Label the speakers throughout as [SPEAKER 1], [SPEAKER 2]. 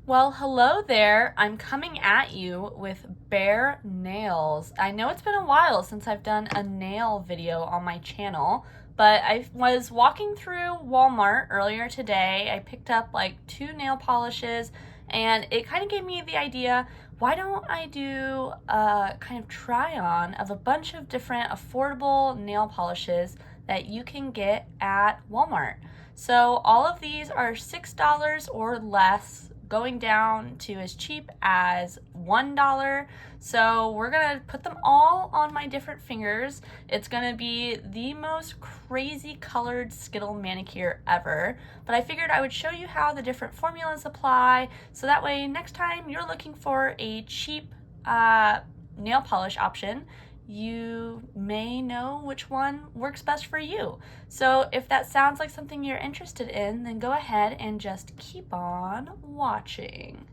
[SPEAKER 1] Well, hello there. I'm coming at you with bare nails. I know it's been a while since I've done a nail video on my channel, but I was walking through Walmart earlier today. I picked up like 2 nail polishes, and it kind of gave me the idea, why don't I do a kind of try on of a bunch of different affordable nail polishes that you can get at Walmart. So all of these are $6 or less, going down to as cheap as $1. So we're gonna put them all on my different fingers. It's gonna be the most crazy colored Skittle manicure ever, but I figured I would show you how the different formulas apply, so that way next time you're looking for a cheap nail polish option, you may know which one works best for you. So if that sounds like something you're interested in, then go ahead and just keep on watching.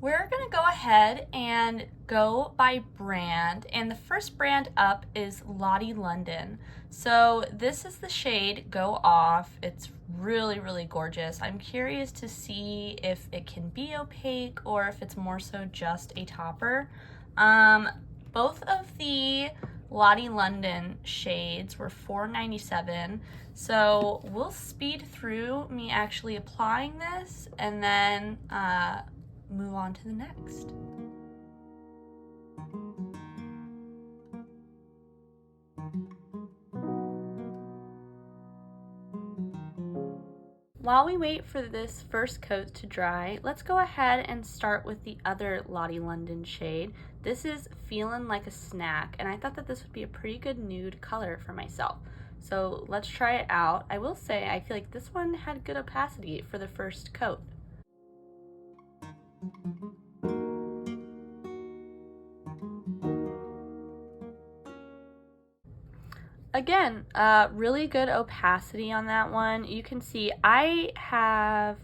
[SPEAKER 1] We're gonna go ahead and go by brand, and the first brand up is Lottie London. So this is the shade Go Off. It's really gorgeous. I'm curious to see if it can be opaque or if it's more so just a topper. Both of the Lottie London shades were $4.97. So we'll speed through me actually applying this and then move on to the next. While we wait for this first coat to dry, let's go ahead and start with the other Lottie London shade. This is Feelin' Like a Snack, and I thought that this would be a pretty good nude color for myself. So let's try it out. I will say I feel like this one had good opacity for the first coat. Again, really good opacity on that one. You can see I have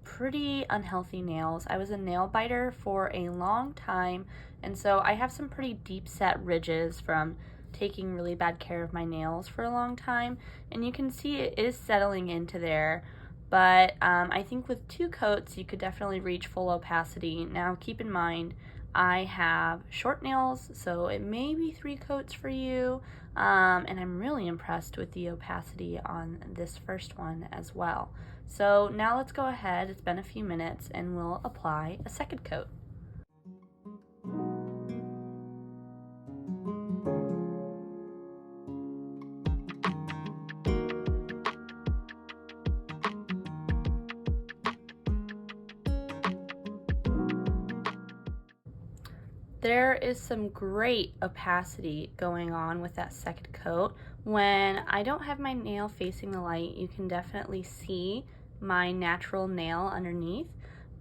[SPEAKER 1] pretty unhealthy nails. I was a nail biter for a long time, and so I have some pretty deep set ridges from taking really bad care of my nails for a long time, and you can see it is settling into there. But I think with 2 coats you could definitely reach full opacity. Now keep in mind, I have short nails, so it may be 3 coats for you, and I'm really impressed with the opacity on this first one as well. So now let's go ahead, it's been a few minutes, and we'll apply a second coat. There is some great opacity going on with that second coat. When I don't have my nail facing the light, you can definitely see my natural nail underneath,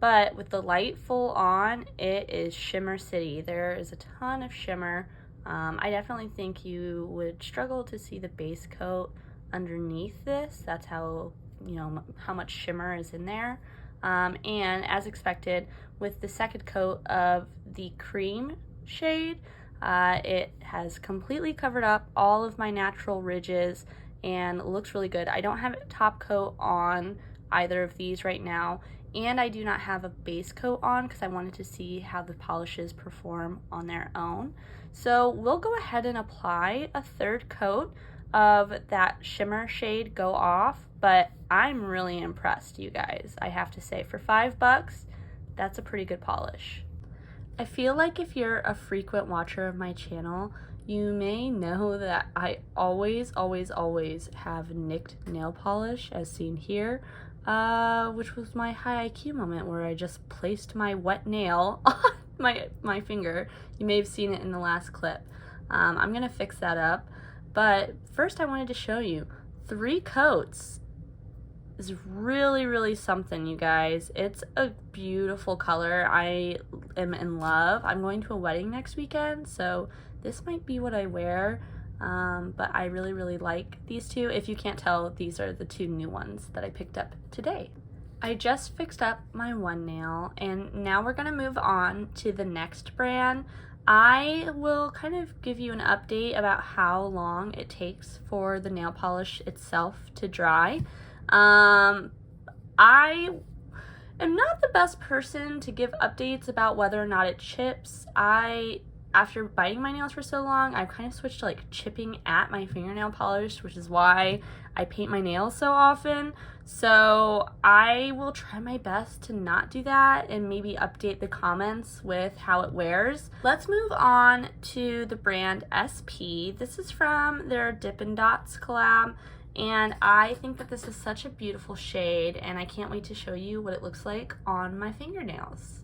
[SPEAKER 1] but with the light full on, it is Shimmer City. There is a ton of shimmer. I definitely think you would struggle to see the base coat underneath this. That's how, how much shimmer is in there. And as expected, with the second coat of the cream shade, it has completely covered up all of my natural ridges and looks really good. I don't have a top coat on either of these right now, and I do not have a base coat on because I wanted to see how the polishes perform on their own. So we'll go ahead and apply a third coat of that shimmer shade Go Off, but I'm really impressed, you guys. I have to say, for $5, that's a pretty good polish. I feel like if you're a frequent watcher of my channel, you may know that I always have nicked nail polish, as seen here, which was my high IQ moment where I just placed my wet nail on my finger. You may have seen it in the last clip. I'm gonna fix that up, but first I wanted to show you 3 coats is really something, you guys. It's a beautiful color. I am in love. I'm going to a wedding next weekend, so this might be what I wear, but I really like these 2. If you can't tell, these are the 2 new ones that I picked up today. I just fixed up my one nail, and now we're gonna move on to the next brand. I will kind of give you an update about how long it takes for the nail polish itself to dry. I am not the best person to give updates about whether or not it chips. After biting my nails for so long, I've kind of switched to like chipping at my fingernail polish, which is why I paint my nails so often. So I will try my best to not do that and maybe update the comments with how it wears. Let's move on to the brand SP. This is from their Dippin' Dots collab. And I think that this is such a beautiful shade, and I can't wait to show you what it looks like on my fingernails.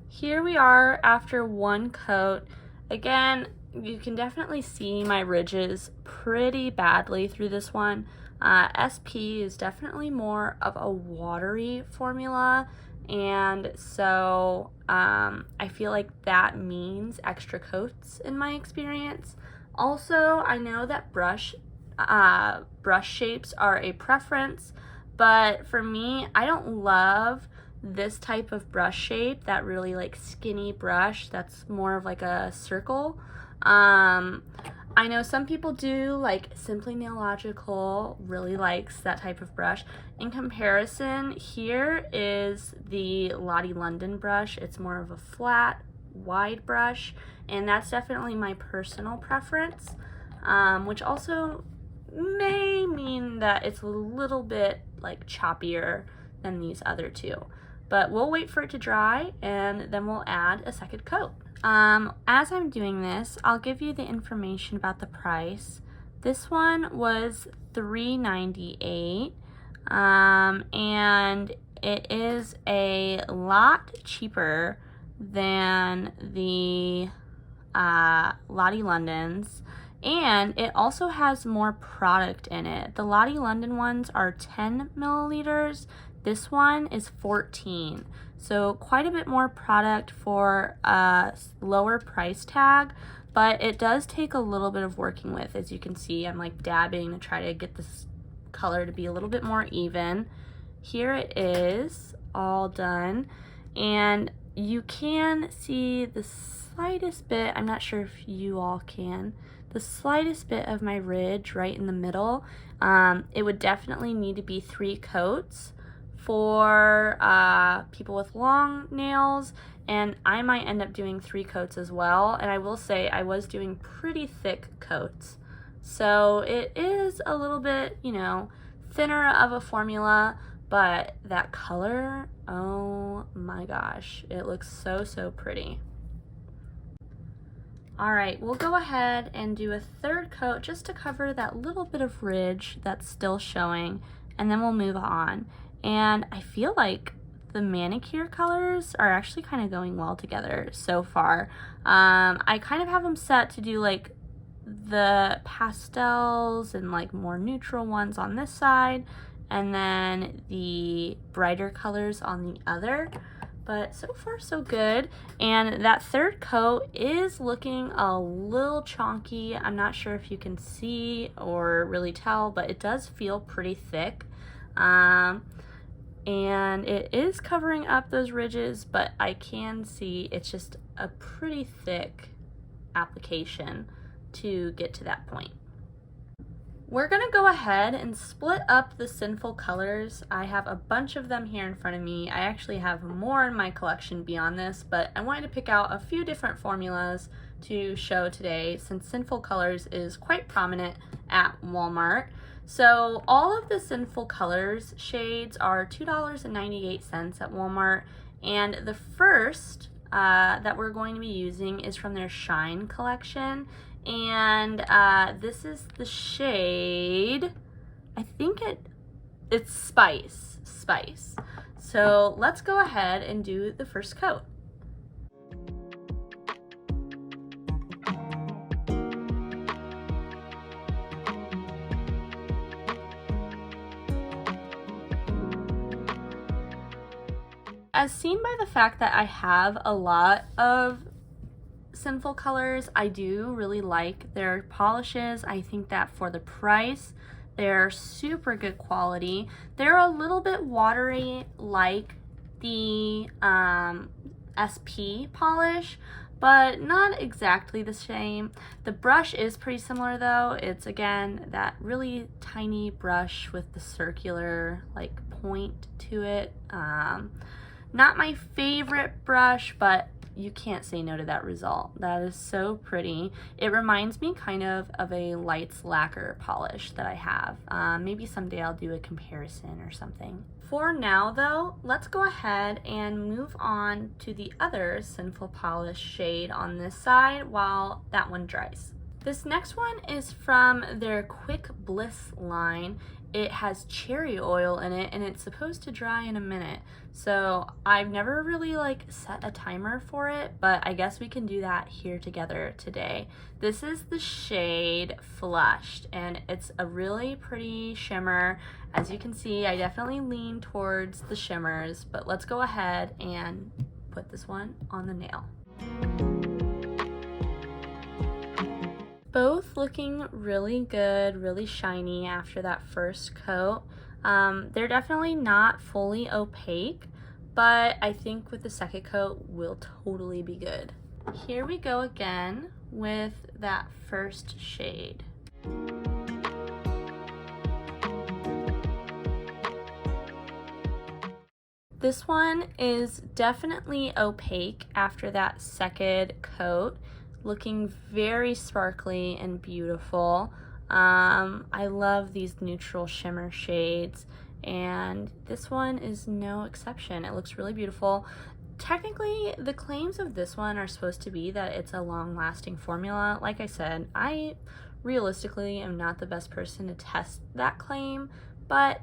[SPEAKER 1] Here we are after one coat. Again, you can definitely see my ridges pretty badly through this one. SP is definitely more of a watery formula, and so I feel like that means extra coats in my experience. Also, I know that brush shapes are a preference, but for me, I don't love this type of brush shape, that really like skinny brush that's more of like a circle. I know some people do, like Simply Nailogical really likes that type of brush. In comparison, here is the Lottie London brush. It's more of a flat, wide brush, and that's definitely my personal preference, which also may mean that it's a little bit like choppier than these other two. But we'll wait for it to dry and then we'll add a second coat. As I'm doing this, I'll give you the information about the price. This one was $3.98, and it is a lot cheaper than the Lottie Londons, and it also has more product in it. The Lottie London ones are 10 milliliters. This one is 14, so quite a bit more product for a lower price tag, but it does take a little bit of working with. As you can see, I'm like dabbing to try to get this color to be a little bit more even. Here it is, all done, and you can see the slightest bit, I'm not sure if you all can, the slightest bit of my ridge right in the middle. It would definitely need to be 3 coats for people with long nails, and I might end up doing 3 coats as well. And I will say I was doing pretty thick coats, so it is a little bit, you know, thinner of a formula, but that color, oh my gosh, it looks so pretty. All right, we'll go ahead and do a 3rd coat just to cover that little bit of ridge that's still showing, and then we'll move on. And I feel like the manicure colors are actually kind of going well together so far. I kind of have them set to do like the pastels and like more neutral ones on this side, and then the brighter colors on the other. But so far so good. And that 3rd coat is looking a little chunky. I'm not sure if you can see or really tell, but it does feel pretty thick. And it is covering up those ridges, but I can see it's just a pretty thick application to get to that point. We're gonna go ahead and split up the Sinful colors. I have a bunch of them here in front of me. I actually have more in my collection beyond this, but I wanted to pick out a few different formulas to show today since Sinful colors is quite prominent at Walmart. So all of the Sinful colors shades are $2.98 at Walmart, and the first that we're going to be using is from their Shine collection, and this is the shade, I think it's Spice. So let's go ahead and do the first coat. As seen by the fact that I have a lot of Sinful Colors. I do really like their polishes. I think that for the price, they're super good quality. They're a little bit watery like the SP polish, but not exactly the same. The brush is pretty similar though. It's again that really tiny brush with the circular like point to it. Not my favorite brush, but you can't say no to that result. That is so pretty. It reminds me kind of a Lights lacquer polish that I have. Maybe someday I'll do a comparison or something. For now though, let's go ahead and move on to the other Sinful Polish shade on this side while that one dries. This next one is from their Quick Bliss line. It has cherry oil in it and it's supposed to dry in a minute. So I've never really like set a timer for it, but I guess we can do that here together today. This is the shade Flushed and it's a really pretty shimmer. As you can see, I definitely lean towards the shimmers, but let's go ahead and put this one on the nail. Both looking really good, really shiny after that first coat. They're definitely not fully opaque, but I think with the second coat will totally be good. Here we go again with that first shade. This one is definitely opaque after that second coat. Looking very sparkly and beautiful. I love these neutral shimmer shades and this one is no exception. It looks really beautiful. Technically, the claims of this one are supposed to be that it's a long-lasting formula. Like I said, I realistically am not the best person to test that claim, but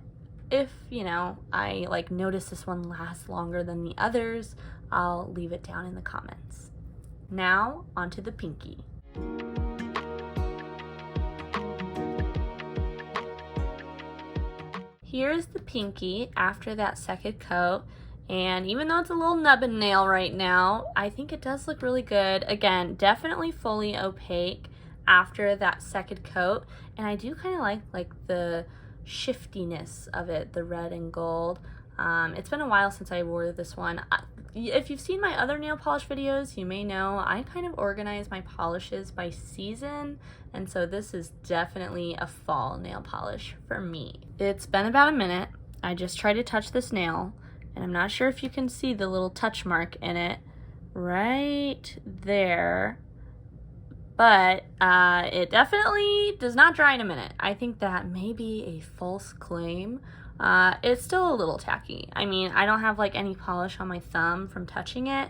[SPEAKER 1] if, you know, I like notice this one lasts longer than the others, I'll leave it down in the comments. Now, onto the pinky. Here's the pinky after that second coat, and even though it's a little nubbin nail right now, I think it does look really good. Again, definitely fully opaque after that second coat, and I do kind of like the shiftiness of it, the red and gold. It's been a while since I wore this one. If you've seen my other nail polish videos, you may know I kind of organize my polishes by season, and so this is definitely a fall nail polish for me. It's been about a minute. I just tried to touch this nail, and I'm not sure if you can see the little touch mark in it right there, but it definitely does not dry in a minute. I think that may be a false claim. It's still a little tacky. I mean, I don't have like any polish on my thumb from touching it,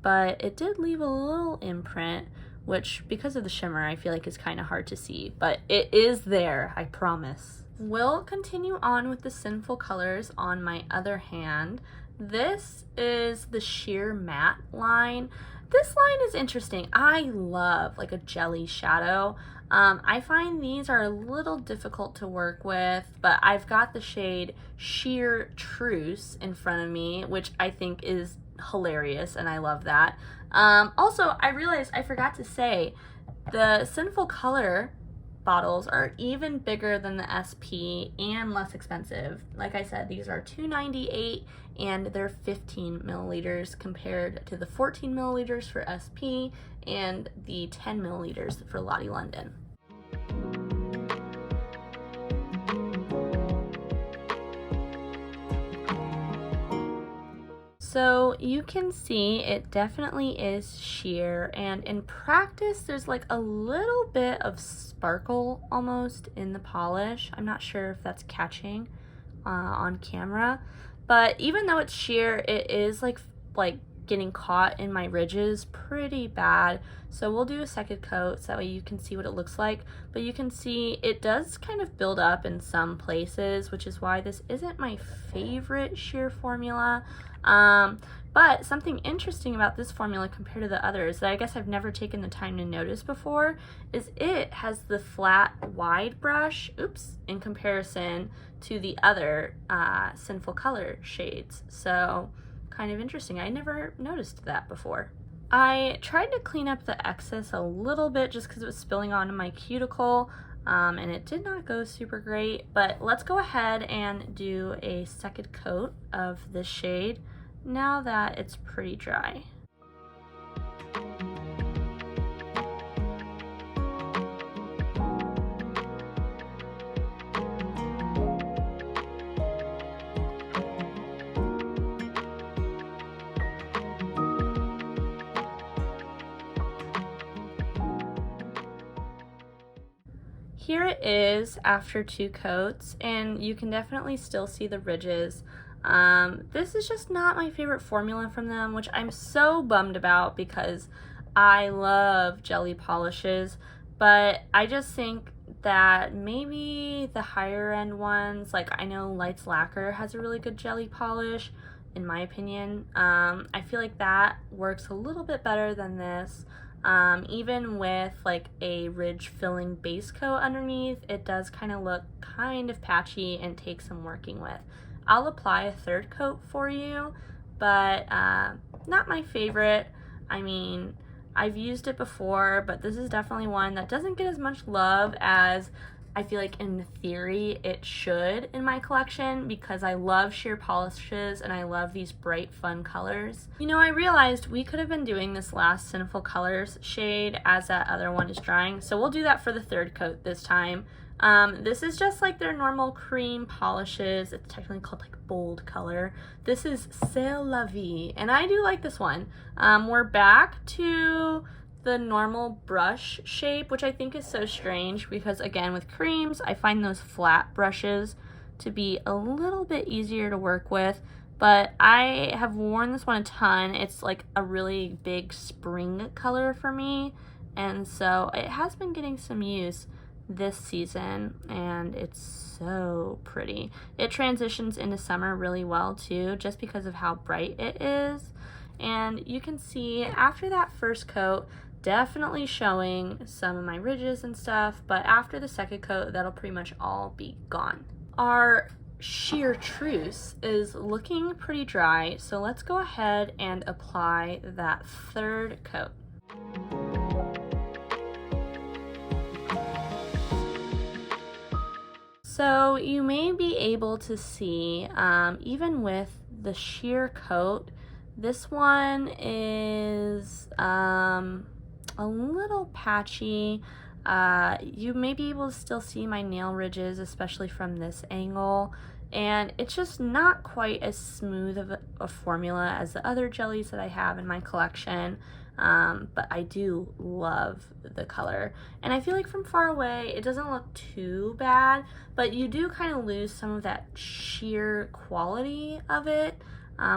[SPEAKER 1] but it did leave a little imprint, which because of the shimmer, I feel like is kind of hard to see, but it is there, I promise. We'll continue on with the Sinful Colors on my other hand. This is the Sheer Matte line. This line is interesting. I love like a jelly shadow. I find these are a little difficult to work with, but I've got the shade Sheer Truce in front of me, which I think is hilarious, and I love that. Also, I realized I forgot to say, the Sinful Color bottles are even bigger than the SP and less expensive. Like I said, these are $2.98 and they're 15 milliliters compared to the 14 milliliters for SP and the 10 milliliters for Lottie London. So you can see it definitely is sheer, and in practice there's like a little bit of sparkle almost in the polish. I'm not sure if that's catching on camera, but even though it's sheer, it is like getting caught in my ridges pretty bad. So we'll do a second coat so that way you can see what it looks like, but you can see it does kind of build up in some places, which is why this isn't my favorite sheer formula. But something interesting about this formula compared to the others that I guess I've never taken the time to notice before is it has the flat wide brush, in comparison to the other Sinful Color shades. So kind of interesting. I never noticed that before. I tried to clean up the excess a little bit just because it was spilling onto my cuticle, and it did not go super great, but let's go ahead and do a second coat of this shade now that it's pretty dry. Here it is after 2 coats, and you can definitely still see the ridges. This is just not my favorite formula from them, which I'm so bummed about because I love jelly polishes, but I just think that maybe the higher end ones, like I know Lights Lacquer has a really good jelly polish, in my opinion. I feel like that works a little bit better than this. Even with like a ridge filling base coat underneath, it does kind of look kind of patchy and take some working with. I'll apply a third coat for you, but not my favorite. I mean, I've used it before, but this is definitely one that doesn't get as much love as I feel like in theory it should in my collection, because I love sheer polishes and I love these bright fun colors. You know, I realized we could have been doing this last Sinful Colors shade as that other one is drying, so we'll do that for the third coat this time. This is just like their normal cream polishes. It's technically called like bold color. This is C'est La Vie, and I do like this one. We're back to the normal brush shape, which I think is so strange because again with creams I find those flat brushes to be a little bit easier to work with, but I have worn this one a ton. It's like a really big spring color for me, and so it has been getting some use this season, and it's so pretty. It transitions into summer really well too, just because of how bright it is. And you can see after that first coat, definitely showing some of my ridges and stuff, but after the second coat, that'll pretty much all be gone. Our sheer truce is looking pretty dry, so let's go ahead and apply that third coat. So you may be able to see, even with the sheer coat, this one is a little patchy. You may be able to still see my nail ridges, especially from this angle, and it's just not quite as smooth of a formula as the other jellies that I have in my collection. But I do love the color, and I feel like from far away it doesn't look too bad, but you do kind of lose some of that sheer quality of it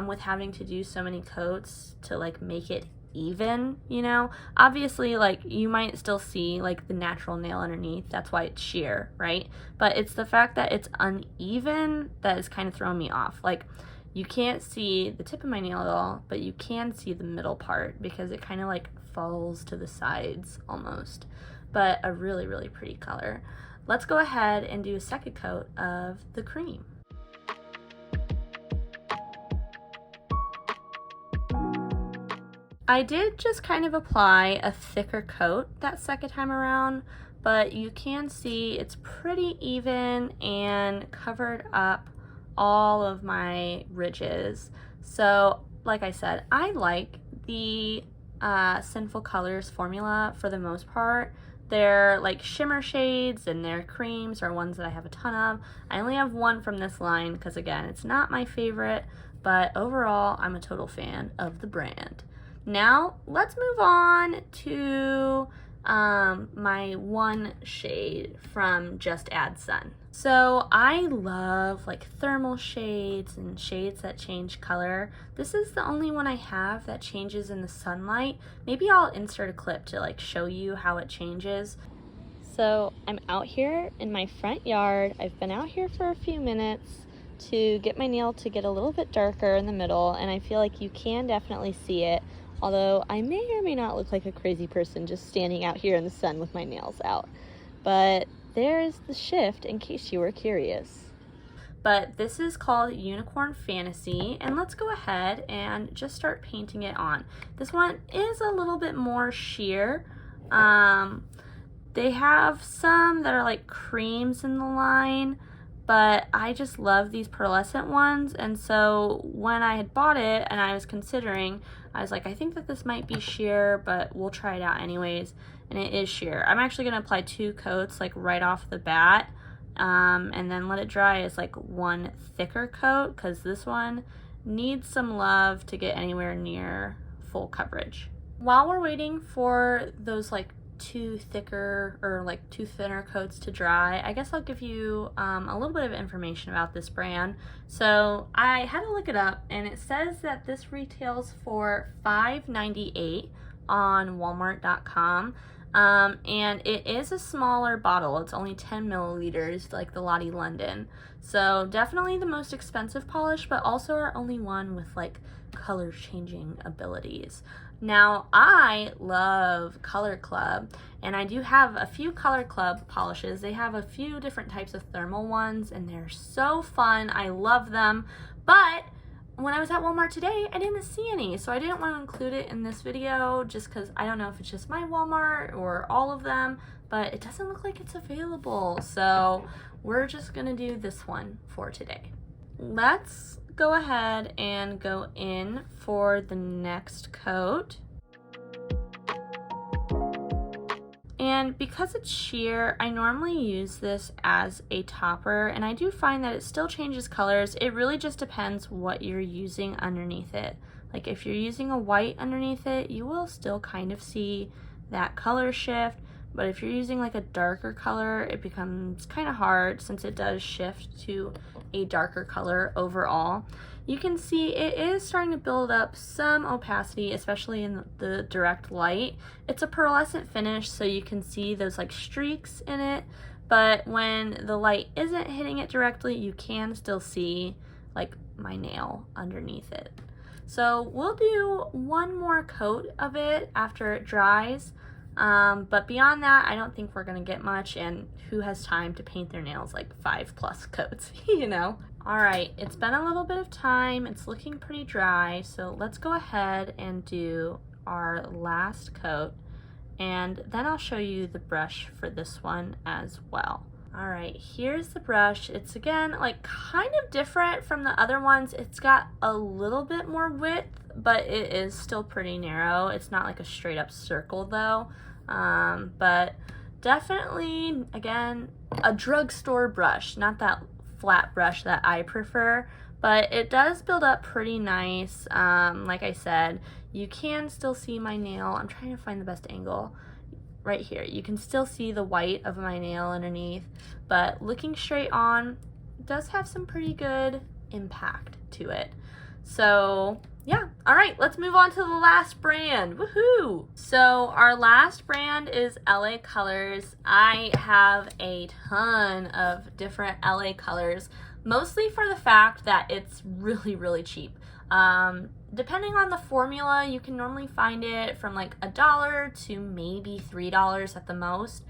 [SPEAKER 1] with having to do so many coats to like make it even, you know. Obviously, like, you might still see like the natural nail underneath, that's why it's sheer, right? But it's the fact that it's uneven that is kind of throwing me off. Like, you can't see the tip of my nail at all, but you can see the middle part because it kind of like falls to the sides almost. But a really, really pretty color. Let's go ahead and do a second coat of the cream. I did just kind of apply a thicker coat that second time around, but you can see it's pretty even and covered up all of my ridges. So like I said, I like the Sinful Colors formula for the most part. Their like shimmer shades and their creams are ones that I have a ton of. I only have one from this line because again, it's not my favorite, but overall I'm a total fan of the brand. Now let's move on to my one shade from Just Add Sun. So I love like thermal shades and shades that change color. This is the only one I have that changes in the sunlight. Maybe I'll insert a clip to like show you how it changes. So I'm out here in my front yard. I've been out here for a few minutes to get my nail to get a little bit darker in the middle, and I feel like you can definitely see it. Although I may or may not look like a crazy person just standing out here in the sun with my nails out. But there is the shift in case you were curious. but this is called Unicorn Fantasy, and let's go ahead and just start painting it on. This one is a little bit more sheer. They have some that are like creams in the line, but I just love these pearlescent ones, and so when I had bought it and I was considering, I was like, I think that this might be sheer, but we'll try it out anyways, and it is sheer. I'm actually going to apply 2 coats like right off the bat, and then let it dry as like one thicker coat, because this one needs some love to get anywhere near full coverage. While we're waiting for those like 2 thicker or like 2 thinner coats to dry, I guess I'll give you a little bit of information about this brand. So I had to look it up, and it says that this retails for $5.98 on Walmart.com. And it is a smaller bottle. It's only 10 milliliters, like the Lottie London. So definitely the most expensive polish, but also our only one with like color changing abilities. Now, I love Color Club, and I do have a few Color Club polishes. They have a few different types of thermal ones, and they're so fun. I love them, but when I was at Walmart today, I didn't see any, so I didn't want to include it in this video just because I don't know if it's just my Walmart or all of them, but it doesn't look like it's available, so we're just gonna do this one for today. Let's go ahead and go in for the next coat. And because it's sheer, I normally use this as a topper, and I do find that it still changes colors. It really just depends what you're using underneath it. Like if you're using a white underneath it, you will still kind of see that color shift, but if you're using like a darker color, it becomes kind of hard since it does shift to a darker color overall. You can see it is starting to build up some opacity, especially in the direct light. It's a pearlescent finish, so you can see those like streaks in it, but when the light isn't hitting it directly, you can still see like my nail underneath it. So we'll do one more coat of it after it dries, but beyond that, I don't think we're gonna get much, and who has time to paint their nails like 5+ coats, you know? All right, it's been a little bit of time. It's looking pretty dry, so let's go ahead and do our last coat, and then I'll show you the brush for this one as well. All right, here's the brush. It's again like kind of different from the other ones. It's got a little bit more width, but it is still pretty narrow. It's not like a straight up circle though, but definitely, again, a drugstore brush, not that flat brush that I prefer, but it does build up pretty nice. Like I said, you can still see my nail. I'm trying to find the best angle. Right here, you can still see the white of my nail underneath, but looking straight on, it does have some pretty good impact to it. So yeah, all right, let's move on to the last brand. Woohoo! So our last brand is LA Colors. I have a ton of different LA Colors, mostly for the fact that it's really, really cheap. Depending on the formula, you can normally find it from like $1 to maybe $3 at the most.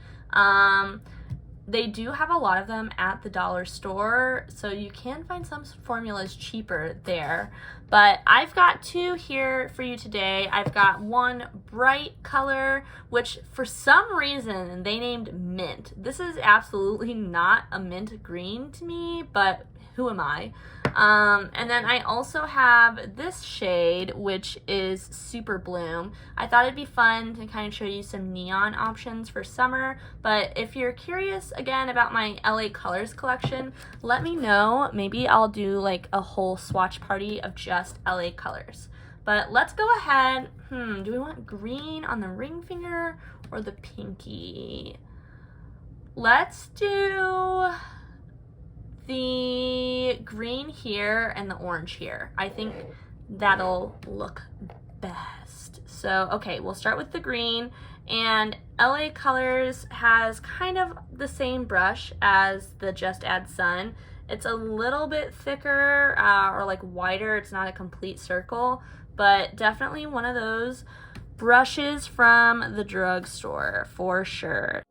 [SPEAKER 1] They do have a lot of them at the dollar store, so you can find some formulas cheaper there. But I've got 2 here for you today. I've got one bright color, which for some reason they named mint. This is absolutely not a mint green to me, but who am I? And then I also have this shade, which is Super Bloom. I thought it'd be fun to kind of show you some neon options for summer, but if you're curious again about my LA Colors collection, let me know. Maybe I'll do like a whole swatch party of just LA Colors. But let's go ahead. Do we want green on the ring finger or the pinky? Let's do the green here and the orange here. I think that'll look best. So, okay, we'll start with the green, and LA Colors has kind of the same brush as the Just Add Sun. It's a little bit thicker or like wider. It's not a complete circle, but definitely one of those brushes from the drugstore for sure.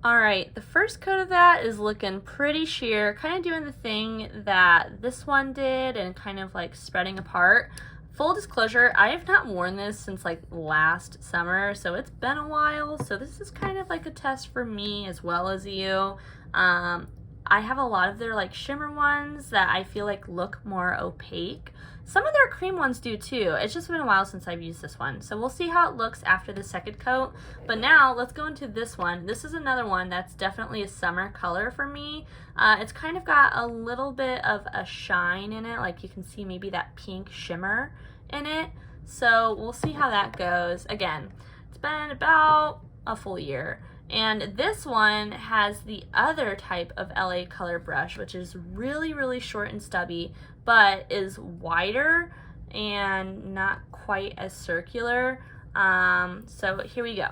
[SPEAKER 1] All right, the first coat of that is looking pretty sheer, kind of doing the thing that this one did and kind of like spreading apart. Full disclosure, I have not worn this since like last summer, so it's been a while. So this is kind of like a test for me as well as you. I have a lot of their like shimmer ones that I feel like look more opaque. Some of their cream ones do too. It's just been a while since I've used this one. So we'll see how it looks after the second coat. But now let's go into this one. This is another one that's definitely a summer color for me. It's kind of got a little bit of a shine in it. Like you can see maybe that pink shimmer in it. So we'll see how that goes. Again, it's been about a full year. And this one has the other type of LA color brush, which is really, really short and stubby, but is wider and not quite as circular. So here we go.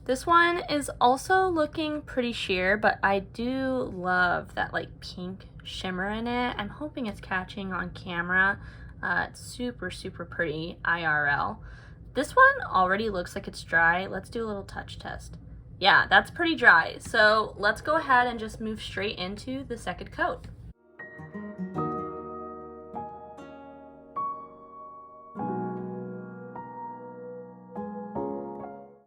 [SPEAKER 1] This one is also looking pretty sheer, but I do love that like pink shimmer in it. I'm hoping it's catching on camera. It's super, super pretty IRL. This one already looks like it's dry. Let's do a little touch test. Yeah, that's pretty dry. So let's go ahead and just move straight into the second coat.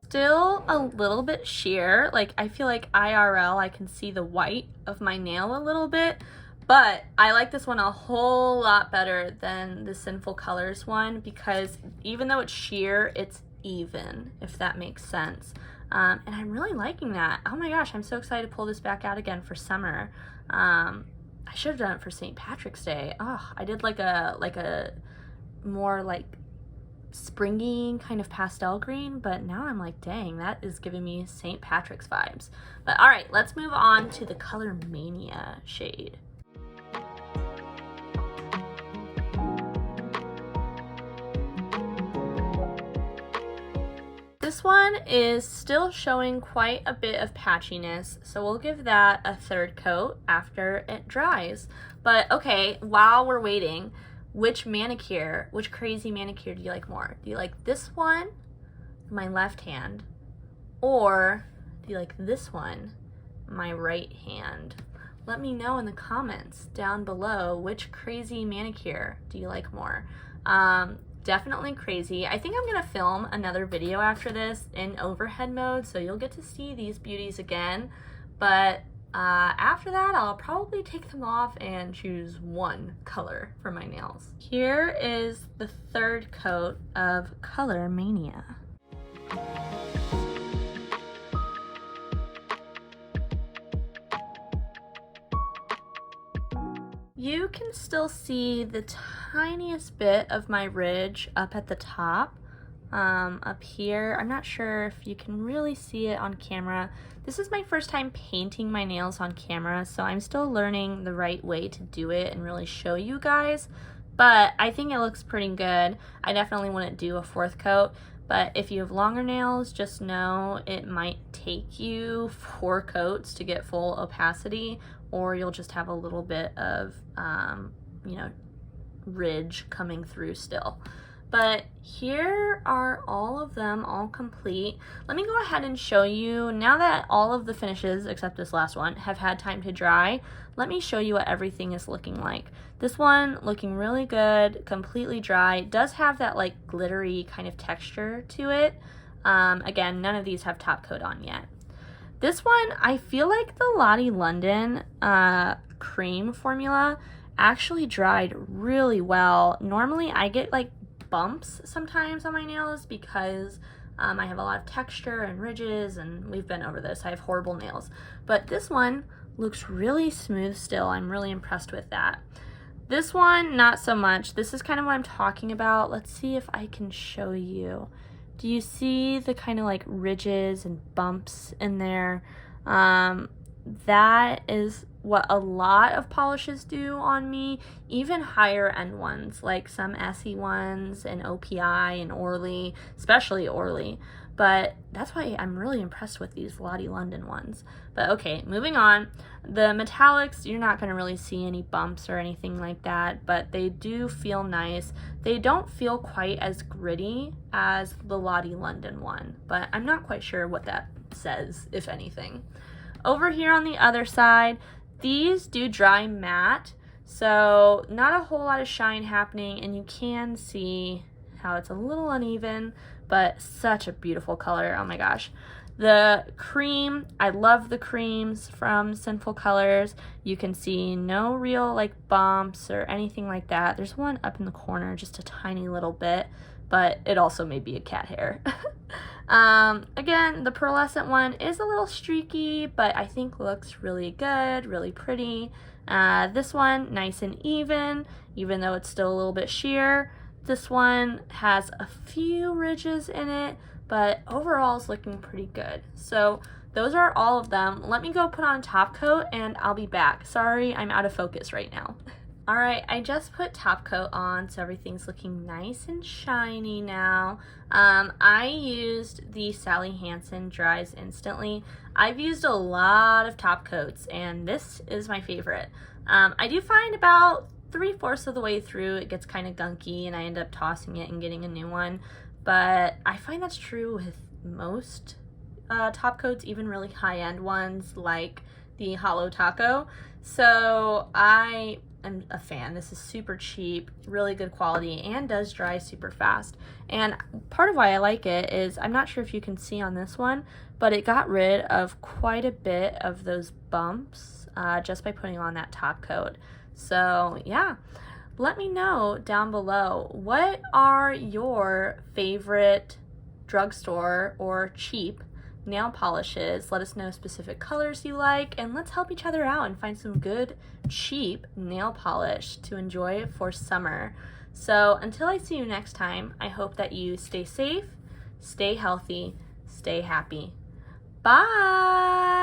[SPEAKER 1] Still a little bit sheer. Like I feel like IRL I can see the white of my nail a little bit, but I like this one a whole lot better than the Sinful Colors one because even though it's sheer, it's even, if that makes sense. And I'm really liking that. Oh my gosh, I'm so excited to pull this back out again for summer. I should have done it for St. Patrick's Day. Oh, I did like a more like springy kind of pastel green, but now I'm like, dang, that is giving me St. Patrick's vibes. But all right, let's move on to the Color Mania shade. This one is still showing quite a bit of patchiness, so we'll give that a third coat after it dries. But okay, while we're waiting, which crazy manicure do you like more? Do you like this one, my left hand, or do you like this one, my right hand? Let me know in the comments down below which crazy manicure do you like more. Definitely crazy. I think I'm gonna film another video after this in overhead mode, so you'll get to see these beauties again. But after that, I'll probably take them off and choose one color for my nails. Here is the third coat of Color Mania. You can still see the tiniest bit of my ridge up at the top. Up here, I'm not sure if you can really see it on camera. This is my first time painting my nails on camera, so I'm still learning the right way to do it and really show you guys, but I think it looks pretty good. I definitely wouldn't do a fourth coat, but if you have longer nails, just know it might take you 4 coats to get full opacity, or you'll just have a little bit of, ridge coming through still. But here are all of them all complete. Let me go ahead and show you, now that all of the finishes, except this last one, have had time to dry, let me show you what everything is looking like. This one looking really good, completely dry. It does have that like glittery kind of texture to it. Again, none of these have top coat on yet. This one, I feel like the Lottie London cream formula actually dried really well. Normally I get like bumps sometimes on my nails because I have a lot of texture and ridges, and we've been over this. I have horrible nails, but this one looks really smooth still. I'm really impressed with that. This one, not so much. This is kind of what I'm talking about. Let's see if I can show you. Do you see the kind of like ridges and bumps in there? That is what a lot of polishes do on me, even higher end ones like some Essie ones and OPI and Orly, especially Orly. but that's why I'm really impressed with these Lottie London ones. But okay, moving on. The metallics, you're not going to really see any bumps or anything like that, but they do feel nice. They don't feel quite as gritty as the Lottie London one, but I'm not quite sure what that says, if anything. Over here on the other side, these do dry matte, so not a whole lot of shine happening, and you can see how it's a little uneven, but such a beautiful color. Oh my gosh. The cream, I love the creams from Sinful Colors. You can see no real like bumps or anything like that. There's one up in the corner, just a tiny little bit, but it also may be a cat hair. Again, the pearlescent one is a little streaky, but I think looks really good, really pretty. This one, nice and even though it's still a little bit sheer. This one has a few ridges in it, but overall is looking pretty good. So those are all of them. Let me go put on top coat and I'll be back. Sorry, I'm out of focus right now. All right, I just put top coat on, so everything's looking nice and shiny now. I used the Sally Hansen Dries Instantly. I've used a lot of top coats, and this is my favorite. I do find about 3/4 of the way through it gets kind of gunky, and I end up tossing it and getting a new one. But I find that's true with most top coats, even really high-end ones like the Hollow Taco. So I am a fan. This is super cheap, really good quality, and does dry super fast. And part of why I like it is, I'm not sure if you can see on this one, but it got rid of quite a bit of those bumps just by putting on that top coat. So yeah, let me know down below, what are your favorite drugstore or cheap nail polishes? Let us know specific colors you like, and let's help each other out and find some good, cheap nail polish to enjoy for summer. So until I see you next time, I hope that you stay safe, stay healthy, stay happy. Bye!